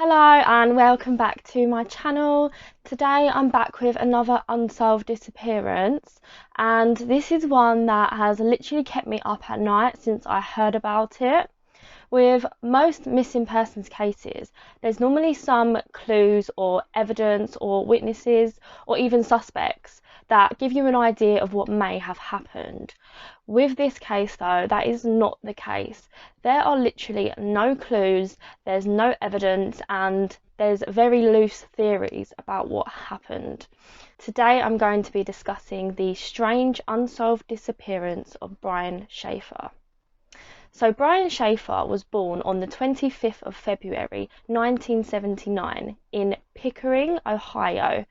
Hello and welcome back to my channel. Today I'm back with another unsolved disappearance, and this is one that has literally kept me up at night since I heard about it. With most missing persons cases, there's normally some clues or evidence or witnesses or even suspects that give you an idea of what may have happened. With this case though, that is not the case. There are literally no clues, there's no evidence, and there's very loose theories about what happened. Today I'm going to be discussing the strange unsolved disappearance of Brian Shaffer. So Brian Shaffer was born on the 25th of February 1979 in Pickering, Ohio.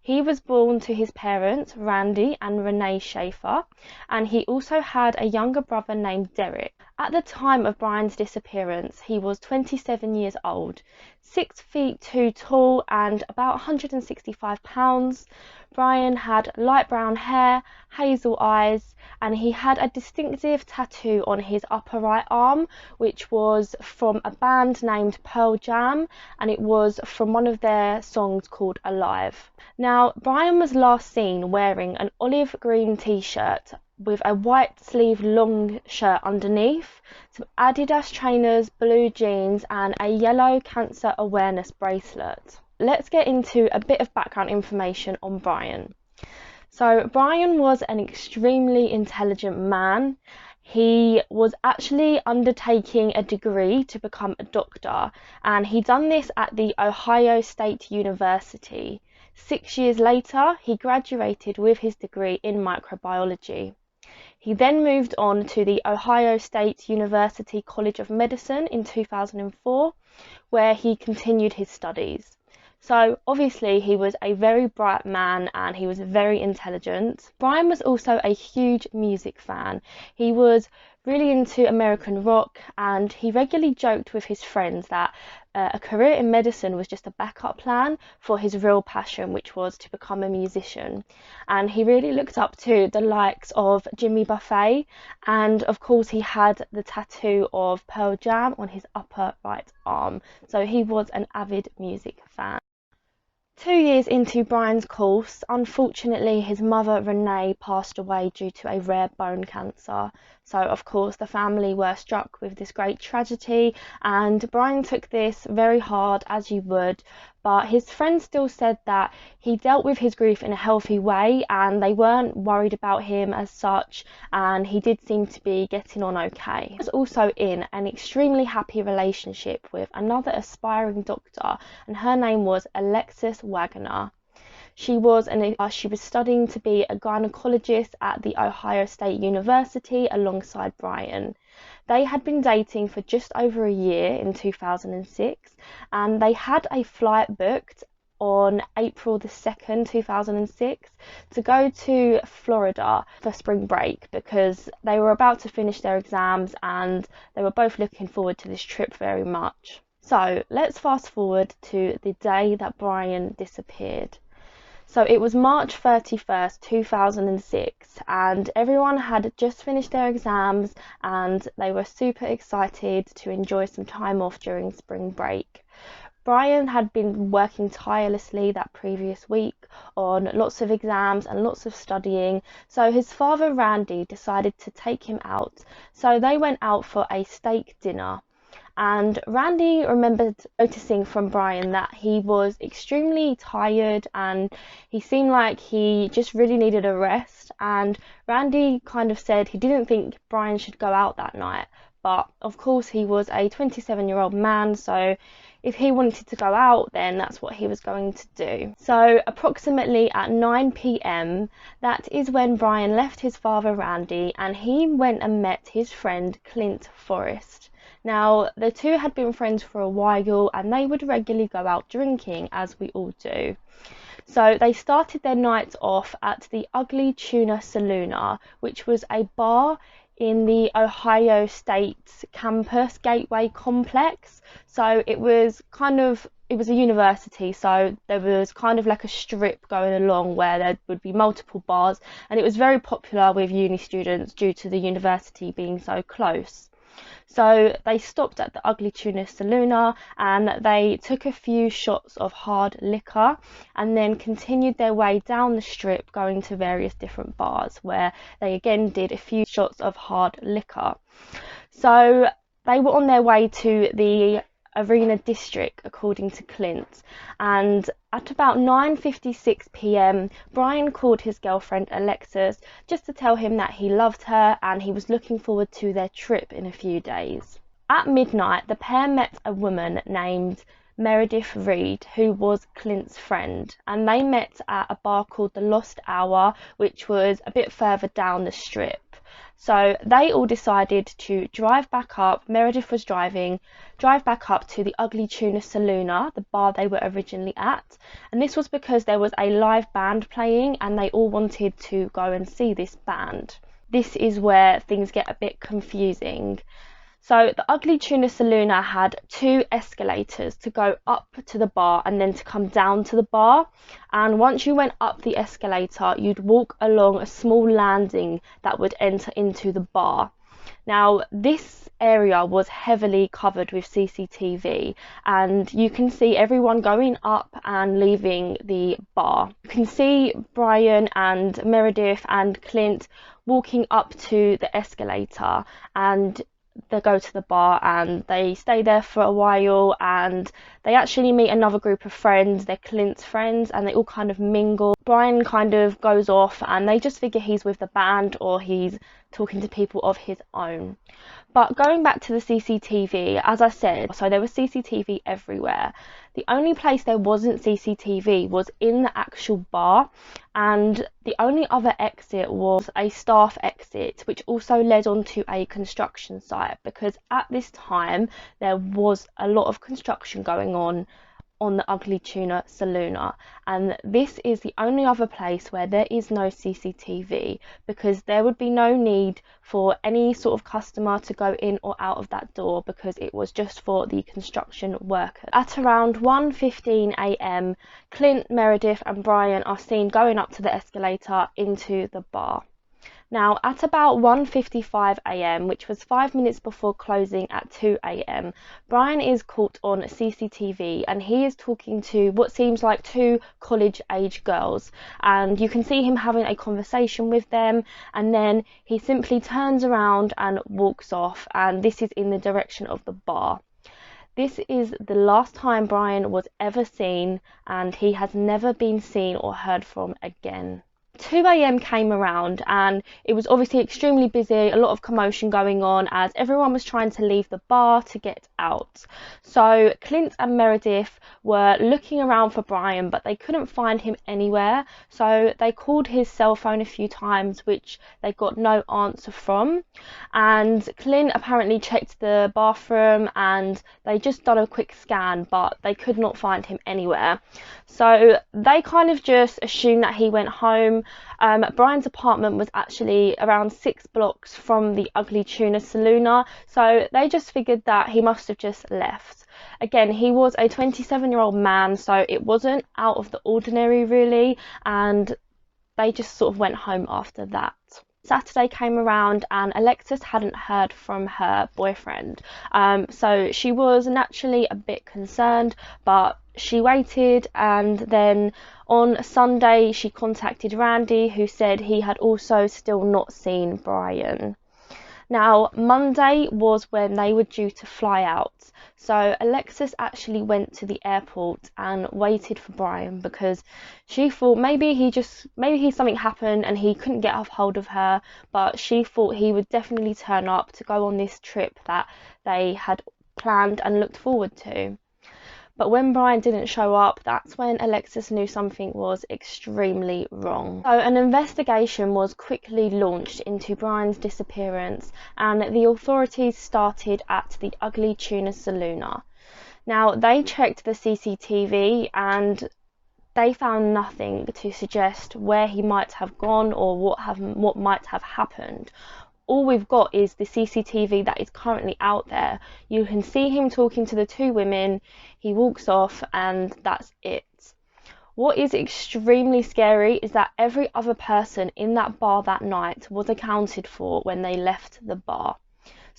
He was born to his parents, Randy and Renee Shaffer, and he also had a younger brother named Derek. At the time of Brian's disappearance, he was 27 years old, 6 feet 2 tall and about 165 pounds. Brian had light brown hair, hazel eyes, and he had a distinctive tattoo on his upper right arm, which was from a band named Pearl Jam, and it was from one of their songs called Alive. Now, Brian was last seen wearing an olive green t-shirt with a white sleeve long shirt underneath, some Adidas trainers, blue jeans, and a yellow cancer awareness bracelet. Let's get into a bit of background information on Brian. So Brian was an extremely intelligent man. He was actually undertaking a degree to become a doctor, and he done this at the Ohio State University. 6 years later, he graduated with his degree in microbiology. He then moved on to the Ohio State University College of Medicine in 2004, where he continued his studies. So obviously he was a very bright man and he was very intelligent. Brian was also a huge music fan. He was really into American rock, and he regularly joked with his friends that a career in medicine was just a backup plan for his real passion, which was to become a musician. And he really looked up to the likes of Jimmy Buffett, and of course he had the tattoo of Pearl Jam on his upper right arm, so he was an avid music fan. 2 years into Brian's course, unfortunately his mother Renee passed away due to a rare bone cancer. So of course the family were struck with this great tragedy, and Brian took this very hard, as you would, but his friends still said that he dealt with his grief in a healthy way and they weren't worried about him as such, and he did seem to be getting on okay. He was also in an extremely happy relationship with another aspiring doctor, and her name was Alexis Wagner. She was studying to be a gynecologist at the Ohio State University alongside Brian. They had been dating for just over a year in 2006, and they had a flight booked on April the 2nd, 2006 to go to Florida for spring break because they were about to finish their exams and they were both looking forward to this trip very much. So let's fast forward to the day that Brian disappeared. So it was March 31st, 2006, and everyone had just finished their exams and they were super excited to enjoy some time off during spring break. Brian had been working tirelessly that previous week on lots of exams and lots of studying, so his father Randy decided to take him out. So they went out for a steak dinner. And Randy remembered noticing from Brian that he was extremely tired and he seemed like he just really needed a rest. And Randy kind of said he didn't think Brian should go out that night. But of course he was a 27-year-old man, so if he wanted to go out, then that's what he was going to do. So approximately at 9 p.m, that is when Brian left his father Randy and he went and met his friend Clint Forrest. Now, the two had been friends for a while and they would regularly go out drinking, as we all do. So they started their nights off at the Ugly Tuna Salloona, which was a bar in the Ohio State campus gateway complex. So it was a university, so there was kind of like a strip going along where there would be multiple bars, and it was very popular with uni students due to the university being so close. So they stopped at the Ugly Tuna Salloona and they took a few shots of hard liquor and then continued their way down the strip, going to various different bars where they again did a few shots of hard liquor. So they were on their way to the Arena District, according to Clint, and at about 9:56 p.m. Brian called his girlfriend Alexis just to tell him that he loved her and he was looking forward to their trip in a few days. At midnight, the pair met a woman named Meredith Reed, who was Clint's friend, and they met at a bar called the Lost Hour, which was a bit further down the strip. So they all decided to drive back up. Meredith was drive back up to the Ugly Tuna Salloona, the bar they were originally at. And this was because there was a live band playing and they all wanted to go and see this band. This is where things get a bit confusing. So the Ugly Tuna Salloona had two escalators to go up to the bar and then to come down to the bar. And once you went up the escalator, you'd walk along a small landing that would enter into the bar. Now, this area was heavily covered with CCTV and you can see everyone going up and leaving the bar. You can see Brian and Meredith and Clint walking up to the escalator, and they go to the bar and they stay there for a while and they actually meet another group of friends. They're Clint's friends and they all kind of mingle. Brian kind of goes off and they just figure he's with the band or he's talking to people of his own. But going back to the CCTV, as I said, so there was CCTV everywhere. The only place there wasn't CCTV was in the actual bar, and the only other exit was a staff exit, which also led onto a construction site, because at this time there was a lot of construction going on the Ugly Tuna Salloona, and this is the only other place where there is no CCTV, because there would be no need for any sort of customer to go in or out of that door, because it was just for the construction workers. At around 1:15 a.m, Clint, Meredith and Brian are seen going up to the escalator into the bar. Now, at about 1:55 a.m, which was 5 minutes before closing at 2 a.m, Brian is caught on CCTV and he is talking to what seems like two college-age girls, and you can see him having a conversation with them, and then he simply turns around and walks off, and this is in the direction of the bar. This is the last time Brian was ever seen, and he has never been seen or heard from again. 2 a.m. came around and it was obviously extremely busy, a lot of commotion going on as everyone was trying to leave the bar to get out. So Clint and Meredith were looking around for Brian, but they couldn't find him anywhere, so they called his cell phone a few times, which they got no answer from. And Clint apparently checked the bathroom and they just done a quick scan, but they could not find him anywhere. So they kind of just assumed that he went home. Brian's apartment was actually around 6 blocks from the Ugly Tuna Salloona, so they just figured that he must have just left. Again, he was a 27-year-old man, so it wasn't out of the ordinary really, and they just sort of went home after that. Saturday came around and Alexis hadn't heard from her boyfriend, so she was naturally a bit concerned, but she waited, and then on Sunday she contacted Randy, who said he had also still not seen Brian. Now, Monday was when they were due to fly out, so Alexis actually went to the airport and waited for Brian, because she thought maybe something happened and he couldn't get a hold of her, but she thought he would definitely turn up to go on this trip that they had planned and looked forward to. But when Brian didn't show up, that's when Alexis knew something was extremely wrong. So an investigation was quickly launched into Brian's disappearance, and the authorities started at the Ugly Tuna Salloona. Now, they checked the CCTV and they found nothing to suggest where he might have gone or what might have happened. All we've got is the CCTV that is currently out there. You can see him talking to the two women, he walks off, and that's it. What is extremely scary is that every other person in that bar that night was accounted for when they left the bar.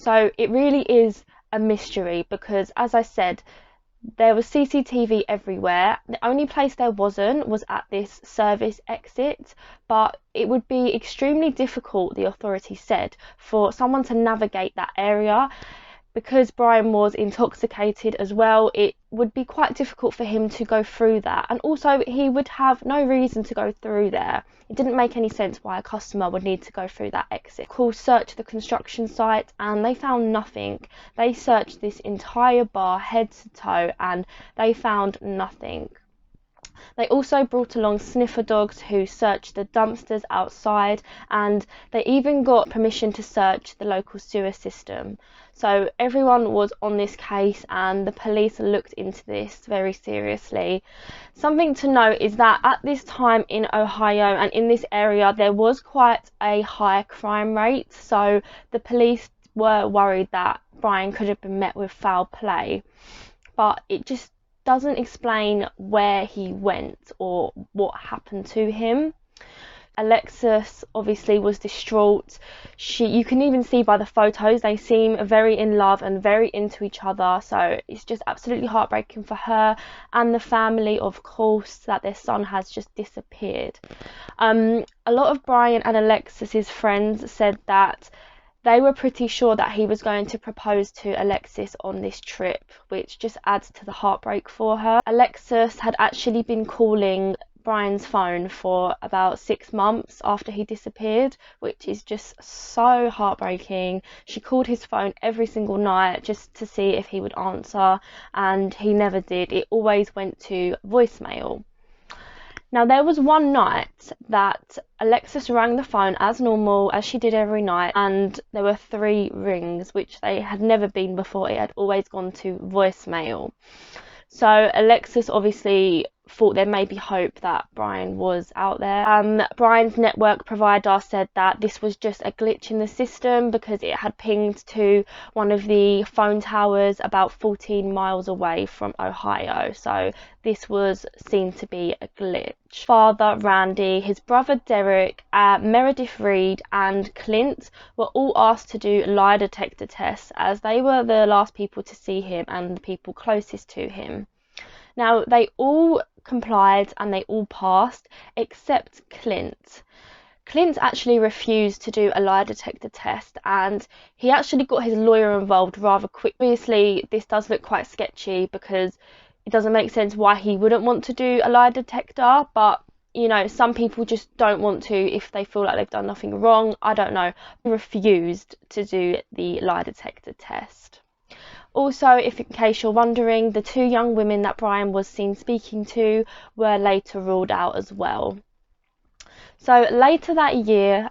So it really is a mystery because, as I said, there was CCTV everywhere. The only place there wasn't was at this service exit, but it would be extremely difficult, the authorities said, for someone to navigate that area. Because Brian was intoxicated as well, it would be quite difficult for him to go through that, and also he would have no reason to go through there. It didn't make any sense why a customer would need to go through that exit. Of course, searched the construction site and they found nothing. They searched this entire bar head to toe and they found nothing. They also brought along sniffer dogs who searched the dumpsters outside, and they even got permission to search the local sewer system. So everyone was on this case and the police looked into this very seriously. Something to note is that at this time in Ohio and in this area there was quite a high crime rate, so the police were worried that Brian could have been met with foul play, but it just doesn't explain where he went or what happened to him. Alexis obviously was distraught. You can even see by the photos they seem very in love and very into each other, so it's just absolutely heartbreaking for her and the family, of course, that their son has just disappeared. A lot of Brian and Alexis's friends said that they were pretty sure that he was going to propose to Alexis on this trip, which just adds to the heartbreak for her. Alexis had actually been calling Brian's phone for about 6 months after he disappeared, which is just so heartbreaking. She called his phone every single night just to see if he would answer, and he never did. It always went to voicemail. Now, there was one night that Alexis rang the phone as normal, as she did every night, and there were 3 rings, which they had never been before. It had always gone to voicemail. So Alexis obviously thought there may be hope that Brian was out there. Brian's network provider said that this was just a glitch in the system because it had pinged to one of the phone towers about 14 miles away from Ohio, so this was seen to be a glitch. Father Randy, his brother Derek, Meredith Reed and Clint were all asked to do lie detector tests as they were the last people to see him and the people closest to him. Now, they all complied and they all passed except Clint. Clint actually refused to do a lie detector test, and he actually got his lawyer involved rather quickly. Obviously, this does look quite sketchy because it doesn't make sense why he wouldn't want to do a lie detector, but you know, some people just don't want to if they feel like they've done nothing wrong. I don't know. He refused to do the lie detector test. Also, if in case you're wondering, the 2 young women that Brian was seen speaking to were later ruled out as well. So later that year,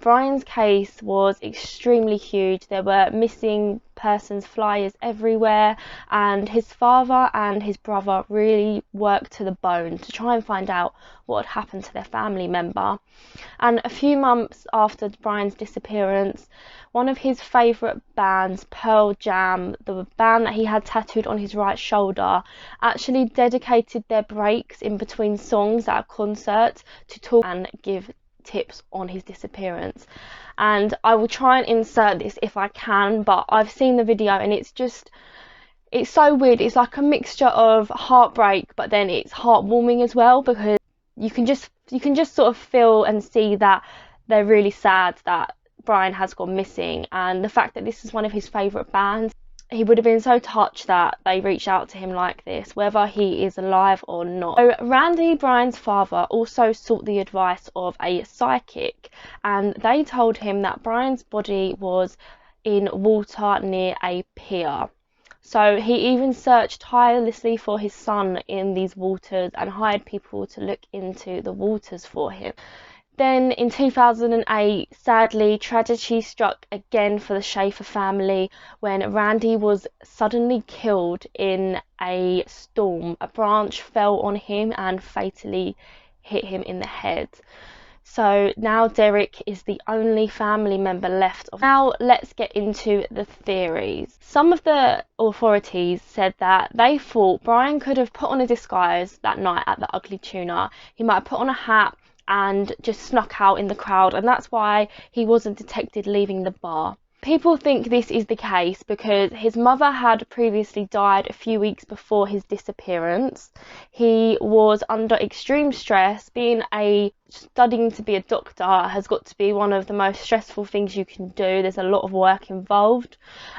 Brian's case was extremely huge. There were missing persons flyers everywhere, and his father and his brother really worked to the bone to try and find out what had happened to their family member. And a few months after Brian's disappearance, one of his favourite bands, Pearl Jam, the band that he had tattooed on his right shoulder, actually dedicated their breaks in between songs at a concert to talk and give tips on his disappearance. And I will try and insert this if I can, but I've seen the video and it's so weird. It's like a mixture of heartbreak, but then it's heartwarming as well, because you can just sort of feel and see that they're really sad that Brian has gone missing, and the fact that this is one of his favourite bands, he would have been so touched that they reached out to him like this, whether he is alive or not. So Randy, Brian's father, also sought the advice of a psychic, and they told him that Brian's body was in water near a pier. So he even searched tirelessly for his son in these waters and hired people to look into the waters for him. Then in 2008, sadly, tragedy struck again for the Shaffer family when Randy was suddenly killed in a storm. A branch fell on him and fatally hit him in the head. So now Derek is the only family member left. Now let's get into the theories. Some of the authorities said that they thought Brian could have put on a disguise that night at the Ugly Tuna. He might have put on a hat and just snuck out in the crowd, and that's why he wasn't detected leaving the bar. People think this is the case because his mother had previously died a few weeks before his disappearance. He was under extreme stress. Studying to be a doctor has got to be one of the most stressful things you can do. There's a lot of work involved,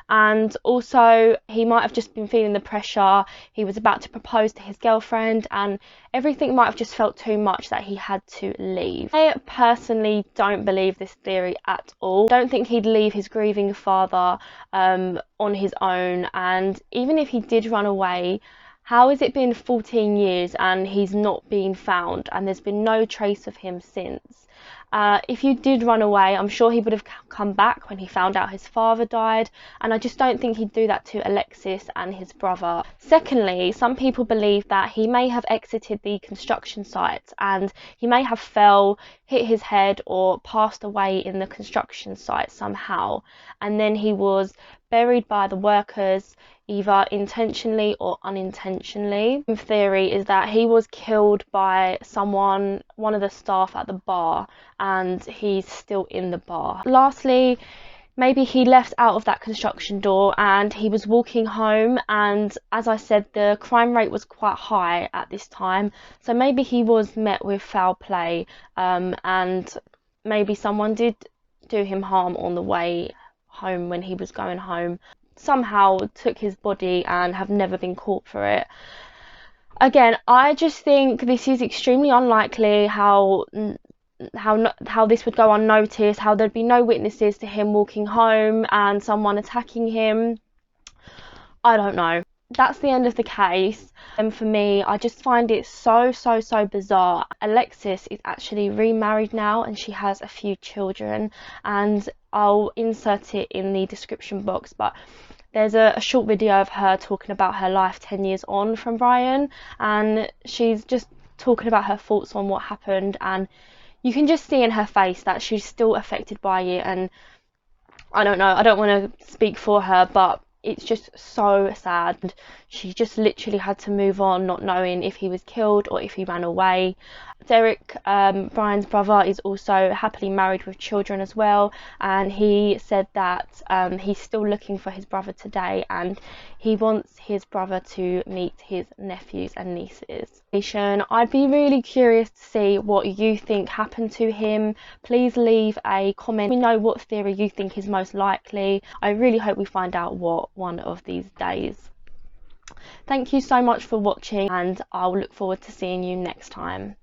and also he might have just been feeling the pressure. He was about to propose to his girlfriend, and everything might have just felt too much that he had to leave. I personally don't believe this theory at all. I don't think he'd leave his grieving father on his own, and even if he did run away, how has it been 14 years and he's not been found and there's been no trace of him since? If you did run away, I'm sure he would have come back when he found out his father died, and I just don't think he'd do that to Alexis and his brother. Secondly, some people believe that he may have exited the construction site and he may have fell, hit his head, or passed away in the construction site somehow, and then he was buried by the workers, either intentionally or unintentionally. The theory is that he was killed by someone, one of the staff at the bar, and he's still in the bar. Lastly, maybe he left out of that construction door and he was walking home, and as I said, the crime rate was quite high at this time, so maybe he was met with foul play, and maybe someone did do him harm on the way home when he was going home, somehow took his body and have never been caught for it. Again, I just think this is extremely unlikely how this would go unnoticed, how there'd be no witnesses to him walking home and someone attacking him. I don't know. That's the end of the case, and for me, I just find it so bizarre. Alexis is actually remarried now and she has a few children, and I'll insert it in the description box, but there's a short video of her talking about her life 10 years on from Brian, and she's just talking about her thoughts on what happened, and you can just see in her face that she's still affected by it. And I don't know, I don't want to speak for her, but it's just so sad. She just literally had to move on, not knowing if he was killed or if he ran away. Derek, Brian's brother, is also happily married with children as well, and he said that he's still looking for his brother today, and he wants his brother to meet his nephews and nieces. I'd be really curious to see what you think happened to him. Please leave a comment. Let me know what theory you think is most likely. I really hope we find out what one of these days. Thank you so much for watching, and I'll look forward to seeing you next time.